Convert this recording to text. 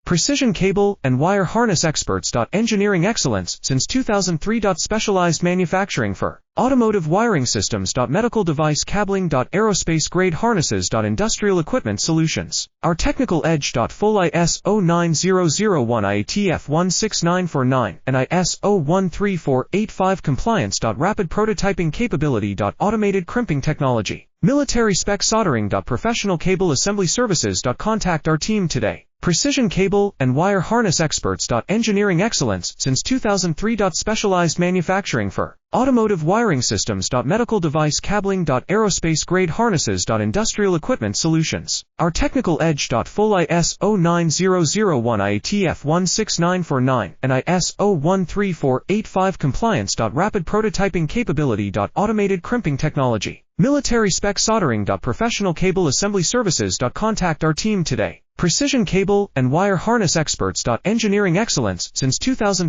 Precision cable and wire harness experts. Engineering excellence since 2003. Specialized manufacturing for automotive wiring systems. Medical device cabling. Aerospace grade harnesses. Industrial equipment solutions. Our technical edge. Full ISO 9001 IATF 16949 and ISO 13485 compliance. Rapid prototyping capability. Automated crimping technology. Military spec soldering. Professional cable assembly services. Contact our team today. Precision cable and wire harness experts. Engineering excellence since 2003. Specialized manufacturing for automotive wiring systems. Medical device cabling. Aerospace grade harnesses. Industrial equipment solutions. Our technical edge. Full ISO 9001 IATF 16949 and ISO 13485 compliance. Rapid prototyping capability. Automated crimping technology. Military spec soldering. Professional cable assembly services. Contact our team today. Precision cable and wire harness experts. Engineering excellence since 2003.